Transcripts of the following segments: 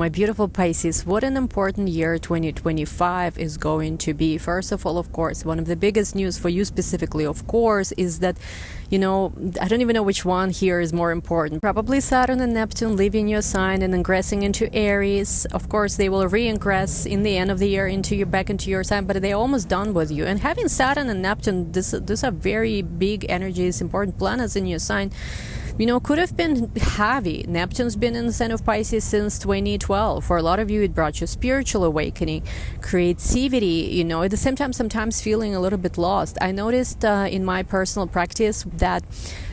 My beautiful Pisces, what an important year 2025 is going to be. First of all, of course, one of the biggest news for you specifically, of course, is that, I don't even know which one here is more important. Probably Saturn and Neptune leaving your sign and ingressing into Aries. Of course, they will re-ingress in the end of the year back into your sign, but they're almost done with you. And having Saturn and Neptune, these are very big energies, important planets in your sign. Could have been heavy. Neptune's been in the sign of Pisces since 2012. For a lot of you, it brought you spiritual awakening, creativity, at the same time, sometimes feeling a little bit lost. I noticed in my personal practice that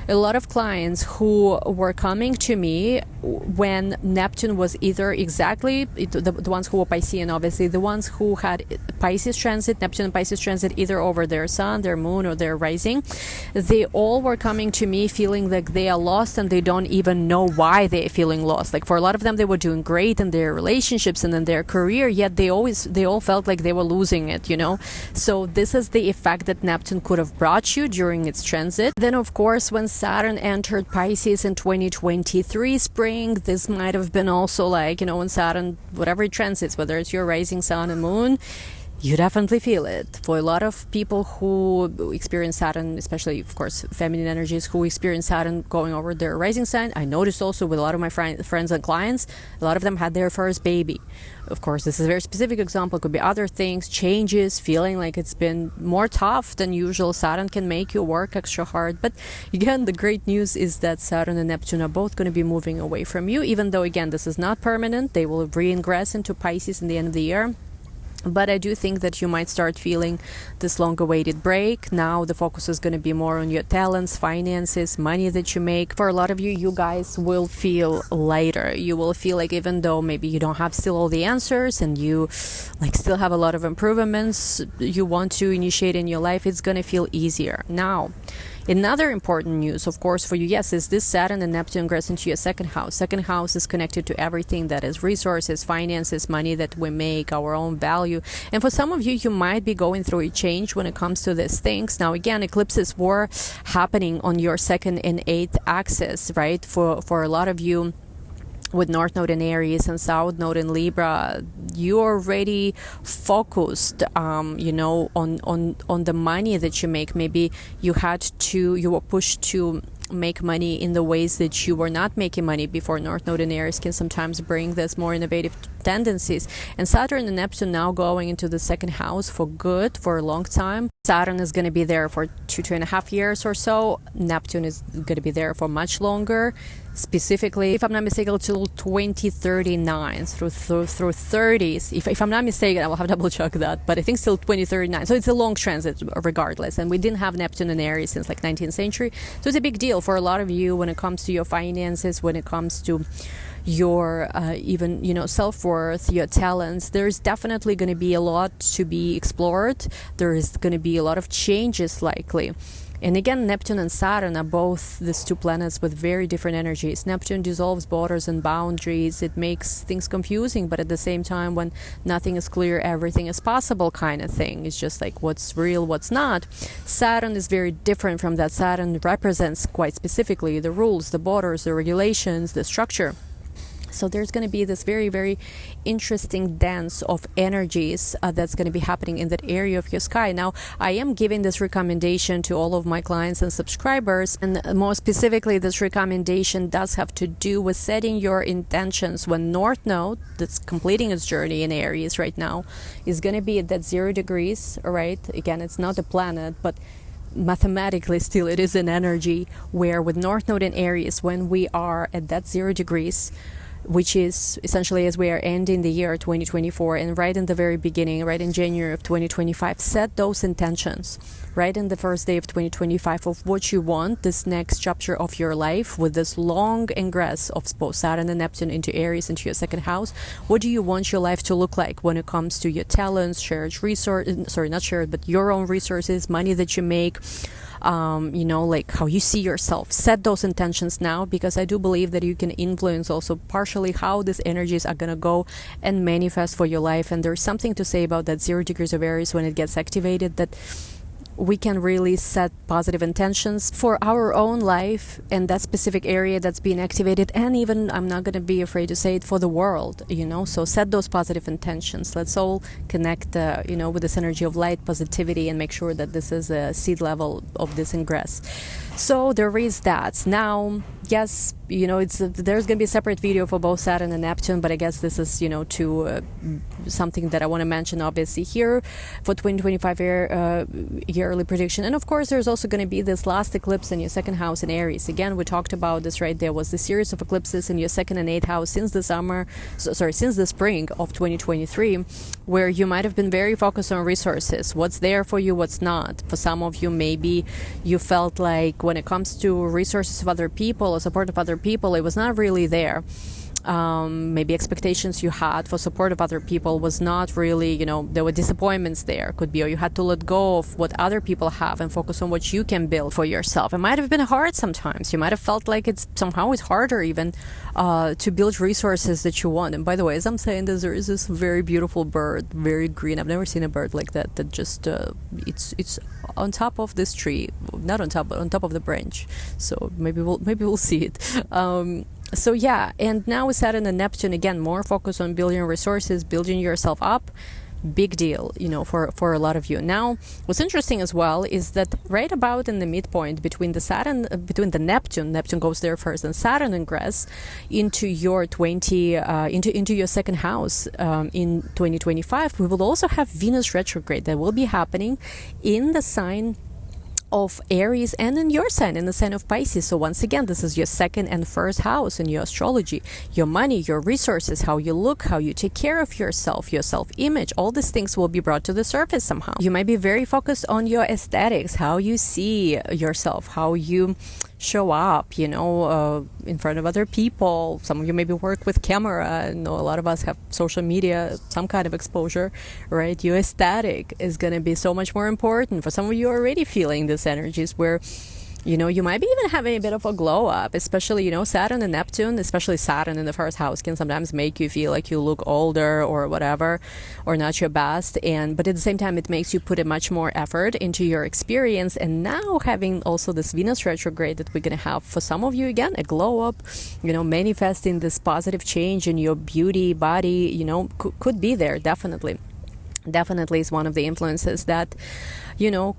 a lot of clients who were coming to me when Neptune was either exactly the ones who were Piscean, obviously, the ones who had Pisces transit, Neptune and Pisces transit either over their sun, their moon, or their rising, they all were coming to me feeling like they are lost and they don't even know why they're feeling lost. Like for a lot of them, they were doing great in their relationships and in their career, yet they all felt like they were losing it, So this is the effect that Neptune could have brought you during its transit. Then, of course, when Saturn entered Pisces in 2023 spring, this might have been also like, when Saturn, whatever it transits, whether it's your rising sun and moon, you definitely feel it. For a lot of people who experience Saturn, especially, of course, feminine energies who experience Saturn going over their rising sign, I noticed also with a lot of my friends and clients, a lot of them had their first baby. Of course, this is a very specific example. It could be other things, changes, feeling like it's been more tough than usual. Saturn can make you work extra hard. But again, the great news is that Saturn and Neptune are both going to be moving away from you, even though, again, this is not permanent. They will re-ingress into Pisces in the end of the year. But I do think that you might start feeling this long-awaited break. Now the focus is going to be more on your talents, finances, money that you make. For a lot of you, you guys will feel lighter. You will feel like even though maybe you don't have still all the answers and you still have a lot of improvements you want to initiate in your life, it's going to feel easier. Now, another important news, of course, for you, yes, is this Saturn and Neptune ingress into your second house. Second house is connected to everything that is resources, finances, money that we make, our own value. And for some of you, you might be going through a change when it comes to these things. Now, again, eclipses were happening on your second and eighth axis, right? For a lot of you, with North Node in Aries and South Node in Libra, you already focused, on the money that you make. Maybe you were pushed to make money in the ways that you were not making money before. North Node in Aries can sometimes bring this more innovative tendencies. And Saturn and Neptune now going into the second house for good for a long time. Saturn is going to be there for 2.5 years or so. Neptune is going to be there for much longer. Specifically, if I'm not mistaken, till 2039 through 30s. If I'm not mistaken, I will have to double check that, but I think still 2039. So it's a long transit regardless. And we didn't have Neptune in Aries since 19th century. So it's a big deal for a lot of you when it comes to your finances, when it comes to your self-worth, your talents. There's definitely going to be a lot to be explored. There is going to be a lot of changes likely. And again, Neptune and Saturn are both these two planets with very different energies. Neptune dissolves borders and boundaries. It makes things confusing, but at the same time, when nothing is clear, everything is possible kind of thing. It's just like what's real, what's not. Saturn is very different from that. Saturn represents quite specifically the rules, the borders, the regulations, the structure. So there's going to be this very, very interesting dance of energies that's going to be happening in that area of your sky. Now, I am giving this recommendation to all of my clients and subscribers. And more specifically, this recommendation does have to do with setting your intentions when North Node, that's completing its journey in Aries right now, is going to be at that 0 degrees, all right? Again, it's not a planet, but mathematically still it is an energy where with North Node in Aries, when we are at that 0 degrees, which is essentially as we are ending the year 2024 and right in the very beginning, right in January of 2025, set those intentions right in the first day of 2025 of what you want this next chapter of your life with this long ingress of both Saturn and Neptune into Aries, into your second house. What do you want your life to look like when it comes to your talents, shared resources, not shared, but your own resources, money that you make, like how you see yourself. Set those intentions now, because I do believe that you can influence also partially how these energies are going to go and manifest for your life. And there's something to say about that 0 degrees of Aries when it gets activated, that we can really set positive intentions for our own life and that specific area that's being activated, and even, I'm not going to be afraid to say it, for the world, so set those positive intentions. Let's all connect with this energy of light, positivity, and make sure that this is a seed level of this ingress. So there is that. Now, yes, there's going to be a separate video for both Saturn and Neptune, but I guess this is, something that I want to mention, obviously, here for 2025 yearly prediction. And of course, there's also going to be this last eclipse in your second house in Aries. Again, we talked about this, right? There was the series of eclipses in your second and eighth house since the spring of 2023, where you might have been very focused on resources, what's there for you, what's not. For some of you, maybe you felt like when it comes to resources of other people or support of other people, it was not really there. Maybe expectations you had for support of other people was not really, there were disappointments there, could be, or you had to let go of what other people have and focus on what you can build for yourself. It might have been hard sometimes. You might have felt like it's harder even to build resources that you want. And by the way, as I'm saying this, there is this very beautiful bird, very green. I've never seen a bird like that just, it's on top of this tree, not on top, but on top of the branch. So maybe we'll see it. So yeah, and now with Saturn and Neptune, again, more focus on building resources, building yourself up. Big deal, for a lot of you. Now, what's interesting as well is that right about in the midpoint between the Neptune goes there first, and Saturn ingress into your into your second house in 2025. We will also have Venus retrograde that will be happening in the sign of Aries and in your sign, in the sign of Pisces. So once again, this is your second and first house in your astrology. Your money, your resources, how you look, how you take care of yourself, your self-image, all these things will be brought to the surface somehow. You might be very focused on your aesthetics, how you see yourself, how you show up, in front of other people. Some of you maybe work with camera. I know a lot of us have social media, some kind of exposure, right? Your aesthetic is going to be so much more important. For some of you are already feeling these energies where you might be even having a bit of a glow up, especially, Saturn and Neptune, especially Saturn in the first house can sometimes make you feel like you look older or whatever, or not your best. But at the same time, it makes you put a much more effort into your experience. And now having also this Venus retrograde that we're going to have for some of you, again, a glow up, manifesting this positive change in your beauty, body, could be there, definitely is one of the influences that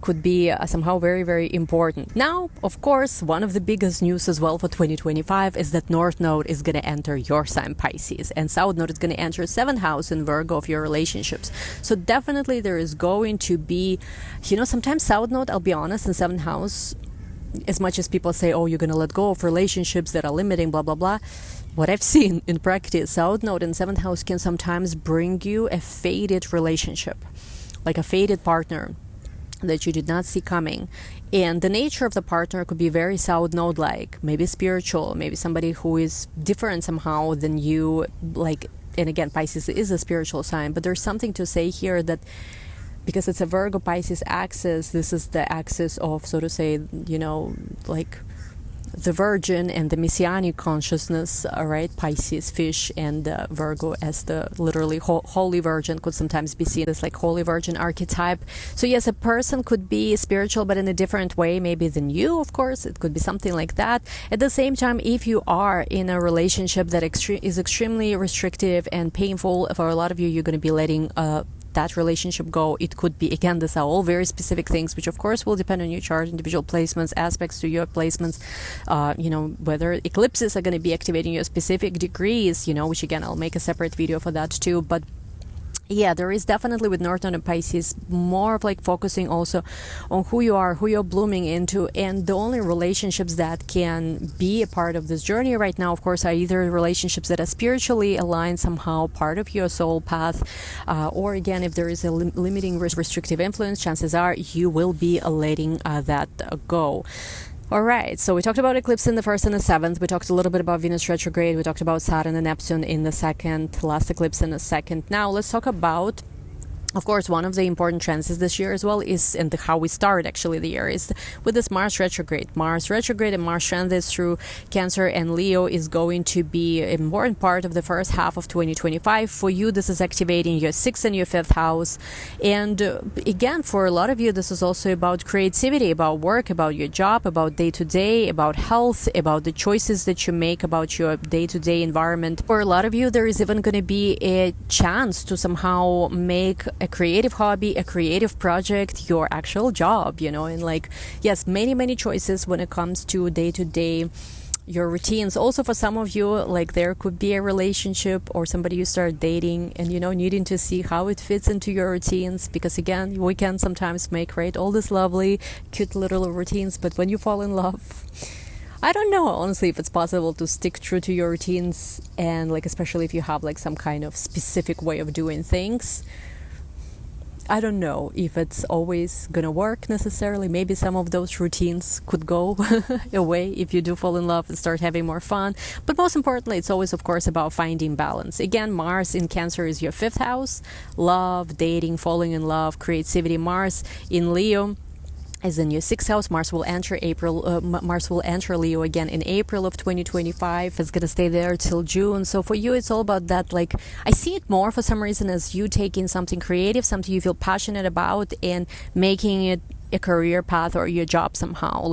could be somehow very, very important. Now, of course, one of the biggest news as well for 2025 is that North Node is going to enter your sign Pisces, and South Node is going to enter 7th house in Virgo of your relationships. So definitely there is going to be, sometimes South Node, I'll be honest, in 7th house, as much as people say, oh, you're going to let go of relationships that are limiting, blah, blah, blah. What I've seen in practice, South Node in 7th house can sometimes bring you a faded relationship, like a faded partner that you did not see coming. And the nature of the partner could be very South Node like, maybe spiritual, maybe somebody who is different somehow than you, and again, Pisces is a spiritual sign, but there's something to say here that because it's a Virgo Pisces axis, this is the axis of, so to say, the Virgin and the Messianic consciousness, right? Pisces, fish, and Virgo as the literally Holy Virgin could sometimes be seen as like Holy Virgin archetype. So yes, a person could be spiritual, but in a different way maybe than you, of course. It could be something like that. At the same time, if you are in a relationship that is extremely restrictive and painful, for a lot of you, you're going to be letting that relationship go. It could be, again, these are all very specific things, which of course will depend on your chart, individual placements, aspects to your placements, whether eclipses are going to be activating your specific degrees, which again, I'll make a separate video for that too. But yeah, there is definitely with North Node and Pisces more of like focusing also on who you are, who you're blooming into, and the only relationships that can be a part of this journey right now, of course, are either relationships that are spiritually aligned somehow, part of your soul path, or again, if there is a limiting restrictive influence, chances are you will be letting that go. All right, so we talked about eclipse in the 1st and the 7th. We talked a little bit about Venus retrograde. We talked about Saturn and Neptune in the 2nd, last eclipse in the 2nd. Now let's talk about Of course, one of the important transits this year as well is, and how we start actually the year, is with this Mars retrograde. Mars retrograde and Mars transit through Cancer and Leo is going to be an important part of the first half of 2025. For you, this is activating your 6th and your 5th house. And again, for a lot of you, this is also about creativity, about work, about your job, about day-to-day, about health, about the choices that you make, about your day-to-day environment. For a lot of you, there is even going to be a chance to somehow make a creative hobby, a creative project, your actual job, and like, yes, many choices when it comes to day-to-day, your routines. Also, for some of you, like, there could be a relationship or somebody you start dating and, needing to see how it fits into your routines, because again, we can sometimes make, right, all this lovely, cute little routines, but when you fall in love, I don't know, honestly, if it's possible to stick true to your routines, and like, especially if you have like some kind of specific way of doing things. I don't know if it's always gonna work necessarily. Maybe some of those routines could go away if you do fall in love and start having more fun. But most importantly, it's always, of course, about finding balance. Again, Mars in Cancer is your 5th house. Love, dating, falling in love, creativity. Mars in Leo is in your 6th house. Mars will enter Leo again in April of 2025. It's gonna stay there till June. So for you, it's all about that. Like, I see it more for some reason as you taking something creative, something you feel passionate about, and making it a career path or your job somehow.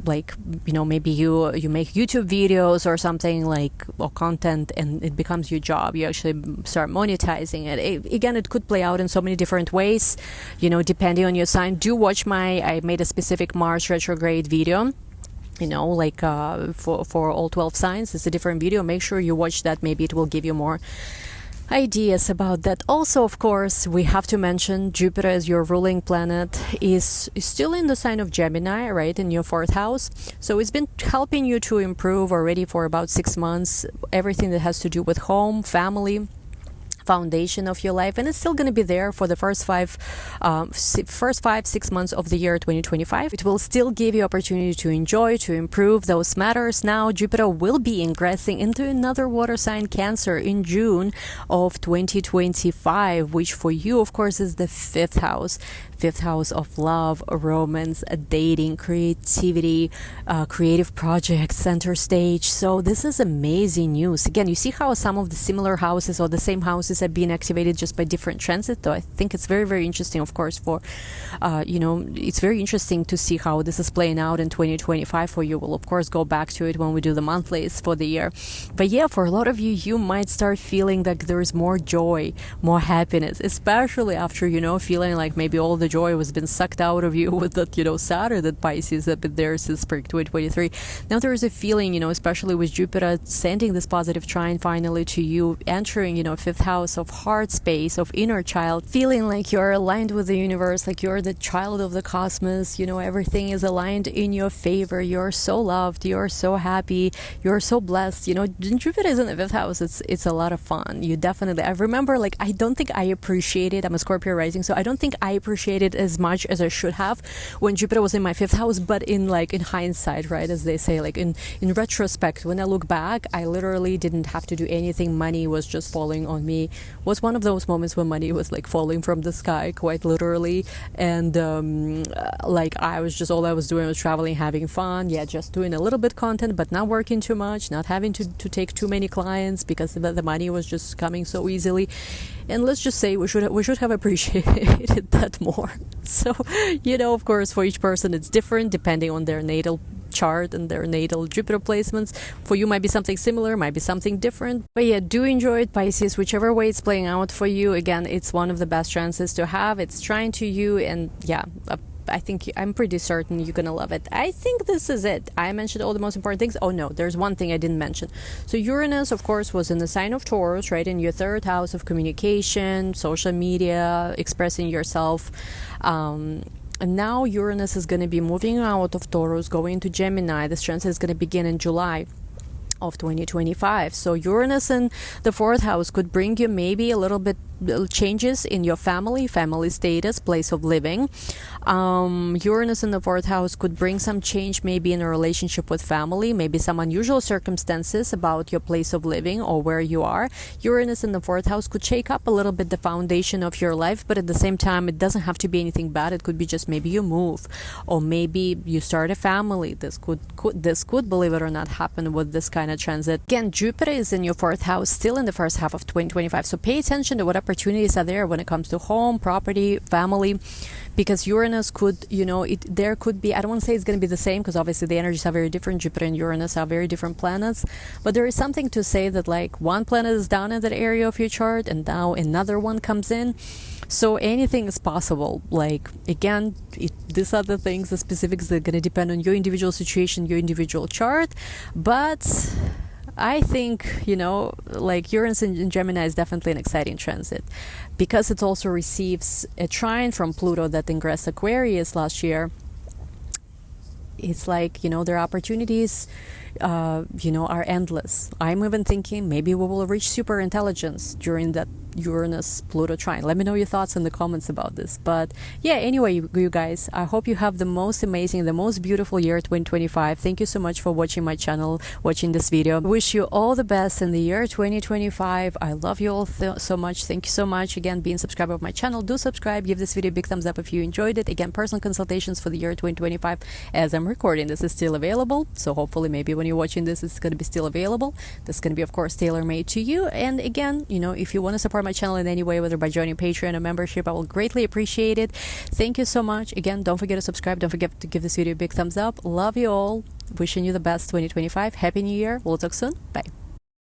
Like, maybe you make YouTube videos or something, like, or content, and it becomes your job. You actually start monetizing it. Again, it could play out in so many different ways, depending on your sign. Do watch I made a specific Mars retrograde video, for all 12 signs. It's a different video. Make sure you watch that. Maybe it will give you more ideas about that. Also, of course, we have to mention Jupiter, as your ruling planet, is still in the sign of Gemini, right, in your 4th house. So it's been helping you to improve already for about 6 months, everything that has to do with home, family, foundation of your life, and it's still going to be there for the first 5-6 months of the year 2025. It will still give you opportunity to enjoy, to improve those matters. Now Jupiter will be ingressing into another water sign, Cancer, in June of 2025, which for you, of course, is the 5th house. 5th house of love, romance, dating, creativity, creative projects, center stage. So this is amazing news. Again, you see how some of the similar houses or the same houses have been activated just by different transits. So I think it's very interesting, of course, for it's very interesting to see how this is playing out in 2025 for you. We'll of course go back to it when we do the monthlies for the year. But yeah, for a lot of you, you might start feeling that there is more joy, more happiness, especially after feeling like maybe all the joy was been sucked out of you with that Saturn that Pisces have been there since spring 2023. Now there is a feeling, especially with Jupiter sending this positive trine finally to you, entering 5th house of heart space, of inner child, feeling like you're aligned with the universe, like you're the child of the cosmos. Everything is aligned in your favor. You're so loved, you're so happy, you're so blessed. Jupiter is in the 5th house. It's a lot of fun. You definitely, I remember, like, I don't think I appreciated, I'm a Scorpio rising, so I don't think I appreciated as much as I should have when Jupiter was in my 5th house. But in hindsight, right, as they say, like in retrospect, when I look back, I literally didn't have to do anything. Money was just falling on me. Was one of those moments when money was like falling from the sky, quite literally. And I was just, all I was doing was traveling, having fun, just doing a little bit content, but not working too much, not having to take too many clients, because the money was just coming so easily. And let's just say we should have appreciated that more. So, of course, for each person it's different depending on their natal chart and their natal Jupiter placements. For you might be something similar, might be something different. But yeah, do enjoy it, Pisces, whichever way it's playing out for you. Again, it's one of the best chances to have. It's trying to you, and I'm pretty certain you're gonna love it. I think this is it. I mentioned all the most important things. Oh no, there's one thing I didn't mention. So Uranus, of course, was in the sign of Taurus, right, in your 3rd house of communication, social media, expressing yourself. And now Uranus is going to be moving out of Taurus, going into Gemini. This transit is going to begin in July of 2025. So Uranus in the 4th house could bring you maybe a little bit changes in your family status, place of living. Uranus in the fourth house could bring some change, maybe in a relationship with family, maybe some unusual circumstances about your place of living or where you are. Uranus in the fourth house could shake up a little bit the foundation of your life, but at the same time, it doesn't have to be anything bad. It could be just maybe you move, or maybe you start a family. This could, believe it or not, happen with this kind of transit. Again, Jupiter is in your fourth house, still in the first half of 2025. So pay attention to what opportunities are there when it comes to home, property, family, because Uranus could, there could be, I don't want to say it's going to be the same, because obviously the energies are very different. Jupiter and Uranus are very different planets, but there is something to say that like one planet is down in that area of your chart and now another one comes in. So anything is possible. Like, again, these are the things, the specifics that are going to depend on your individual situation, your individual chart. But I think, like Uranus in Gemini is definitely an exciting transit, because it also receives a trine from Pluto that ingressed Aquarius last year. It's like, their opportunities, are endless. I'm even thinking maybe we will reach super intelligence during that Uranus-Pluto trine. Let me know your thoughts in the comments about this. But yeah, anyway, you guys, I hope you have the most amazing, the most beautiful year 2025. Thank you so much for watching my channel, watching this video. Wish you all the best in the year 2025. I love you all so much. Thank you so much. Again, being subscribed of my channel, do subscribe, give this video a big thumbs up if you enjoyed it. Again, personal consultations for the year 2025 as I'm recording this is still available. So hopefully maybe when you're watching this, it's going to be still available. This is going to be, of course, tailor-made to you. And again, if you want to support my channel in any way, whether by joining Patreon or membership, I will greatly appreciate it. Thank you so much. Again, don't forget to subscribe. Don't forget to give this video a big thumbs up. Love you all. Wishing you the best 2025. Happy New Year. We'll talk soon. Bye.